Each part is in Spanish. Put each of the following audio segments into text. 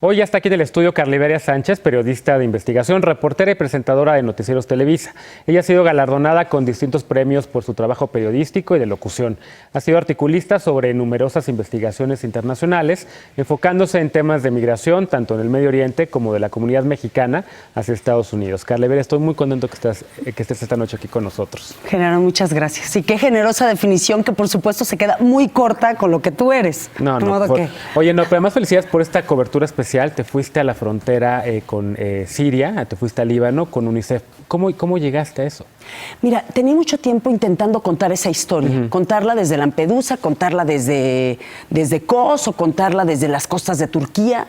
Hoy ya está aquí en el estudio Carliveria Sánchez, periodista de investigación, reportera y presentadora de Noticieros Televisa. Ella ha sido galardonada con distintos premios por su trabajo periodístico y de locución. Ha sido articulista sobre numerosas investigaciones internacionales, enfocándose en temas de migración, tanto en el Medio Oriente como de la comunidad mexicana hacia Estados Unidos. Carliveria, estoy muy contento que estés esta noche aquí con nosotros. Genaro, muchas gracias. Y qué generosa definición que, por supuesto, se queda muy corta con lo que tú eres. Oye, pero además felicidades por esta cobertura especial. Te fuiste a la frontera con Siria, te fuiste al Líbano con UNICEF. ¿Cómo llegaste a eso? Mira, tenía mucho tiempo intentando contar esa historia, contarla desde Lampedusa, contarla desde Kos o contarla desde las costas de Turquía.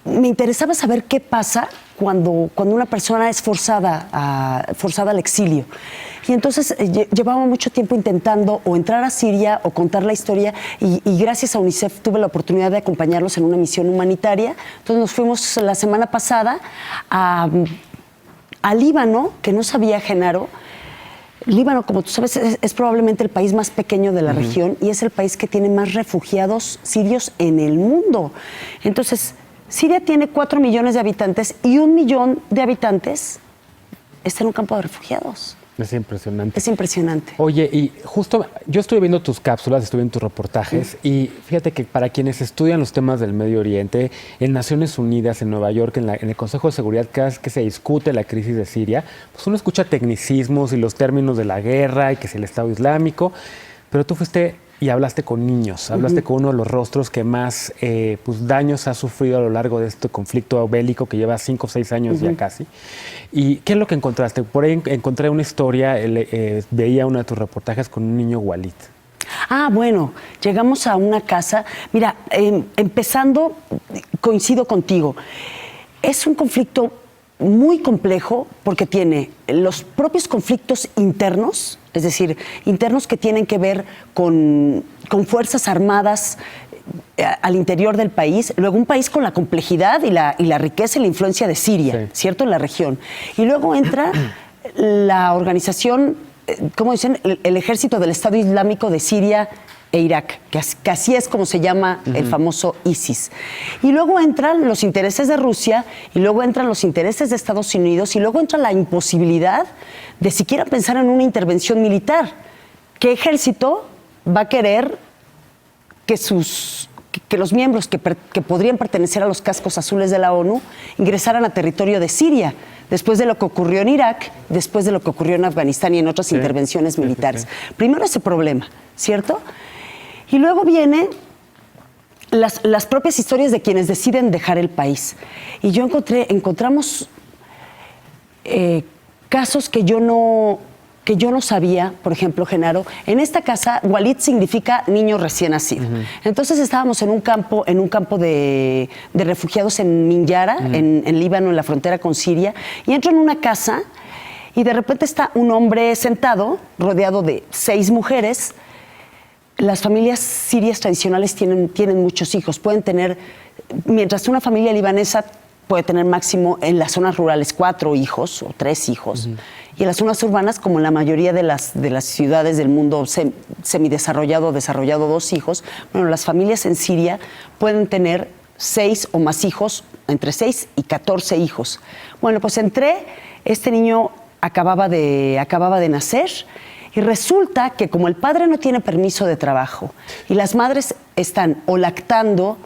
Me interesaba saber qué pasa cuando una persona es forzada al exilio. Y entonces llevaba mucho tiempo intentando o entrar a Siria o contar la historia y gracias a UNICEF tuve la oportunidad de acompañarlos en una misión humanitaria. Entonces nos fuimos la semana pasada a Líbano, que no sabía, Genaro. Líbano, como tú sabes, es probablemente el país más pequeño de la región y es el país que tiene más refugiados sirios en el mundo. Entonces, Siria tiene 4 millones de habitantes y 1 millón de habitantes está en un campo de refugiados. Es impresionante. Es impresionante. Oye, y justo yo estuve viendo tus cápsulas, estuve en tus reportajes y fíjate que para quienes estudian los temas del Medio Oriente, en Naciones Unidas, en Nueva York, en el Consejo de Seguridad, cada vez que se discute la crisis de Siria, pues uno escucha tecnicismos y los términos de la guerra y que es el Estado Islámico, pero tú fuiste y hablaste con niños, hablaste con uno de los rostros que más daños ha sufrido a lo largo de este conflicto bélico que lleva 5 o 6 años ya casi. ¿Y qué es lo que encontraste? Por ahí encontré una historia, veía uno de tus reportajes con un niño Walid. Ah, bueno, llegamos a una casa. Mira, empezando, coincido contigo. Es un conflicto muy complejo porque tiene los propios conflictos internos, es decir, internos que tienen que ver con fuerzas armadas al interior del país, luego un país con la complejidad y la riqueza y la influencia de Siria, ¿cierto?, en la región. Y luego entra la organización, ¿cómo dicen?, el ejército del Estado Islámico de Siria e Irak, que así es como se llama el famoso ISIS. Y luego entran los intereses de Rusia, y luego entran los intereses de Estados Unidos, y luego entra la imposibilidad de siquiera pensar en una intervención militar. ¿Qué ejército va a querer que los miembros que podrían pertenecer a los cascos azules de la ONU ingresaran a territorio de Siria, después de lo que ocurrió en Irak, después de lo que ocurrió en Afganistán y en otras intervenciones militares? Primero ese problema, ¿cierto? Y luego vienen las propias historias de quienes deciden dejar el país. Y encontramos casos que yo no sabía. Por ejemplo, Genaro, en esta casa, Walid significa niño recién nacido. Entonces estábamos en un campo de refugiados en Minyara, en Líbano, en la frontera con Siria, y entro en una casa y de repente está un hombre sentado, rodeado de 6 mujeres. Las familias sirias tradicionales tienen muchos hijos. Pueden tener, mientras una familia libanesa puede tener máximo en las zonas rurales 4 hijos o 3 hijos. Y en las zonas urbanas, como en la mayoría de las ciudades del mundo semidesarrollado o desarrollado, 2 hijos. Bueno, las familias en Siria pueden tener 6 o más hijos, entre 6 y 14 hijos. Bueno, pues este niño acababa de nacer. Y resulta que como el padre no tiene permiso de trabajo y las madres están o lactando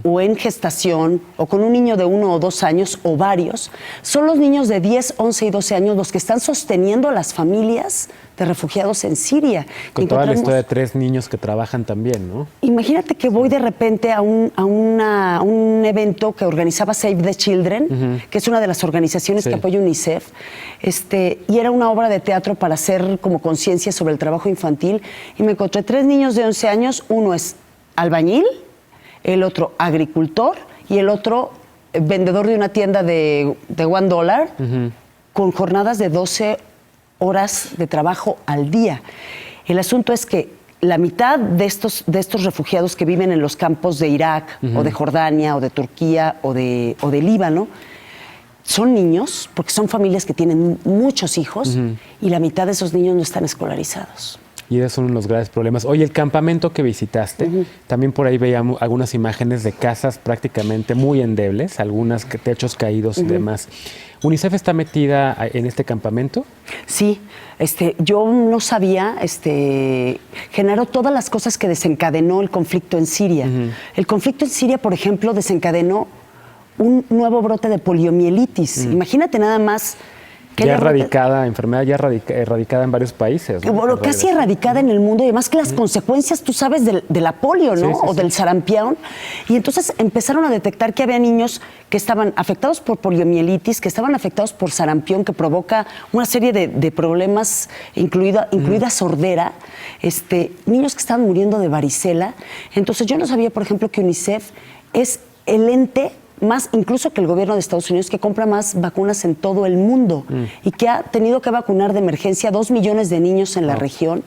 o en gestación o con un niño de 1 o 2 años o varios, son los niños de 10, 11 y 12 años los que están sosteniendo a las familias de refugiados en Siria. Con toda la historia de 3 niños que trabajan también, ¿no? Imagínate que voy de repente a un evento que organizaba Save the Children, que es una de las organizaciones que apoya UNICEF, y era una obra de teatro para hacer como conciencia sobre el trabajo infantil, y me encontré 3 niños de 11 años, uno es albañil, el otro agricultor y el otro vendedor de una tienda de $1, con jornadas de 12 horas de trabajo al día. El asunto es que la mitad de estos refugiados que viven en los campos de Irak o de Jordania o de Turquía o de Líbano son niños, porque son familias que tienen muchos hijos y la mitad de esos niños no están escolarizados. y esos son los graves problemas. Oye, el campamento que visitaste, también por ahí veíamos algunas imágenes de casas prácticamente muy endebles, algunas techos caídos y demás. ¿UNICEF está metida en este campamento? Sí, yo no sabía, Genaro, todas las cosas que desencadenó el conflicto en Siria. El conflicto en Siria, por ejemplo, desencadenó un nuevo brote de poliomielitis. Imagínate nada más. Ya erradicada, enfermedad ya erradicada en varios países, ¿no? Bueno, casi erradicada en el mundo, y además que las consecuencias, tú sabes, de la polio, ¿no? O del sarampión. Y entonces empezaron a detectar que había niños que estaban afectados por poliomielitis, que estaban afectados por sarampión, que provoca una serie de problemas, incluida sordera, niños que estaban muriendo de varicela. Entonces yo no sabía, por ejemplo, que UNICEF es el ente más incluso que el gobierno de Estados Unidos, que compra más vacunas en todo el mundo y que ha tenido que vacunar de emergencia 2 millones de niños en la región.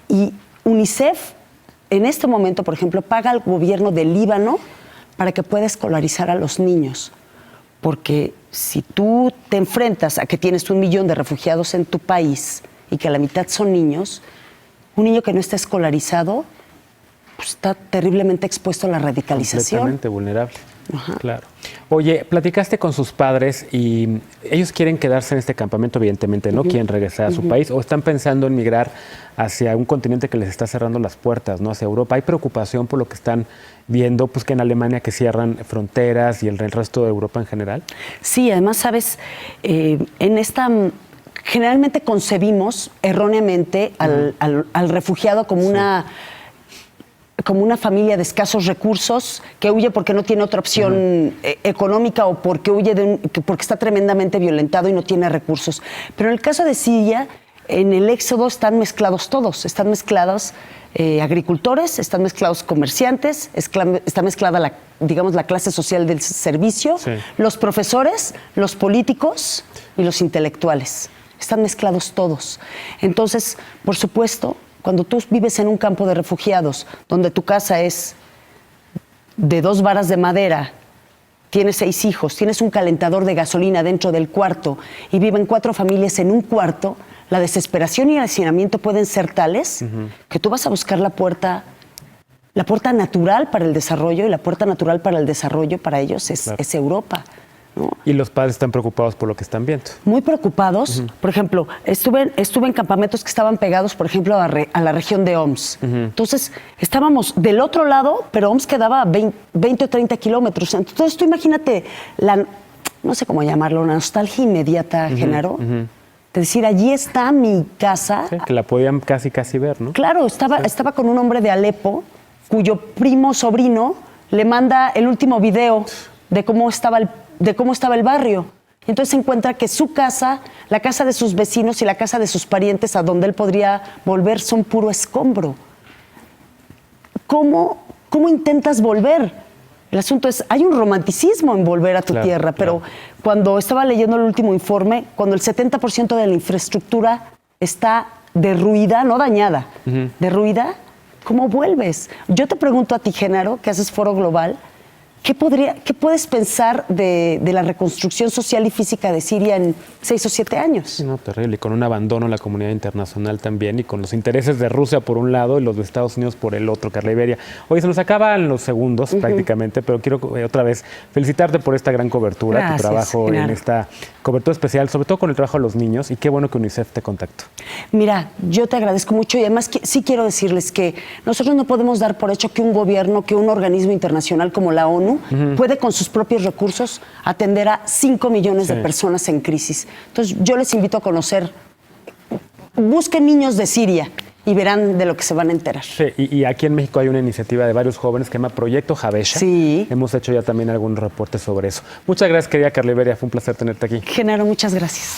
Y UNICEF, en este momento, por ejemplo, paga al gobierno del Líbano para que pueda escolarizar a los niños. Porque si tú te enfrentas a que tienes 1 millón de refugiados en tu país y que la mitad son niños, un niño que no está escolarizado pues, está terriblemente expuesto a la radicalización. Completamente vulnerable. Claro. Oye, platicaste con sus padres y ellos quieren quedarse en este campamento, evidentemente, no quieren regresar a su país, o están pensando en migrar hacia un continente que les está cerrando las puertas, ¿no? Hacia Europa. ¿Hay preocupación por lo que están viendo, pues que en Alemania que cierran fronteras y el resto de Europa en general? Sí, además, sabes, generalmente concebimos erróneamente al refugiado como una familia de escasos recursos que huye porque no tiene otra opción económica o porque huye porque está tremendamente violentado y no tiene recursos. Pero en el caso de Siria, en el éxodo están mezclados todos. Están mezclados agricultores, están mezclados comerciantes, está mezclada la clase social del servicio, los profesores, los políticos y los intelectuales. Están mezclados todos. Entonces, por supuesto, cuando tú vives en un campo de refugiados, donde tu casa es de 2 varas de madera, tienes 6 hijos, tienes un calentador de gasolina dentro del cuarto y viven 4 familias en un cuarto, la desesperación y el hacinamiento pueden ser tales que tú vas a buscar la puerta natural para el desarrollo, y la puerta natural para el desarrollo para ellos es Europa, ¿no? Y los padres están preocupados por lo que están viendo. Muy preocupados. Por ejemplo, estuve en campamentos que estaban pegados, por ejemplo, a la región de Homs. Entonces, estábamos del otro lado, pero Homs quedaba 20 o 30 kilómetros. Entonces, tú imagínate no sé cómo llamarlo, una nostalgia inmediata, Genaro. De decir, allí está mi casa. Sí, que la podían casi ver, ¿no? Claro, estaba con un hombre de Alepo, cuyo primo sobrino le manda el último video de cómo estaba el barrio. Y entonces se encuentra que su casa, la casa de sus vecinos y la casa de sus parientes a donde él podría volver son puro escombro. ¿Cómo intentas volver? El asunto es, hay un romanticismo en volver a tu tierra, pero cuando estaba leyendo el último informe, cuando el 70% de la infraestructura está derruida, no dañada, derruida, ¿cómo vuelves? Yo te pregunto a ti, Genaro, que haces Foro Global, ¿qué puedes pensar de la reconstrucción social y física de Siria en 6 o 7 años? No, terrible. Y con un abandono a la comunidad internacional también, y con los intereses de Rusia por un lado y los de Estados Unidos por el otro, Carla Iberia. Oye, se nos acaban los segundos prácticamente, pero quiero otra vez felicitarte por esta gran cobertura, tu trabajo en esta cobertura especial, sobre todo con el trabajo de los niños, y qué bueno que UNICEF te contactó. Mira, yo te agradezco mucho, y además sí quiero decirles que nosotros no podemos dar por hecho que un gobierno, que un organismo internacional como la ONU puede con sus propios recursos atender a 5 millones de personas en crisis. Entonces yo les invito a conocer, busquen niños de Siria y verán de lo que se van a enterar. Sí, y aquí en México hay una iniciativa de varios jóvenes que se llama Proyecto Javesha. Sí. Hemos hecho ya también algún reporte sobre eso. Muchas gracias, querida Carla Iberia, fue un placer tenerte aquí. Genaro, muchas gracias.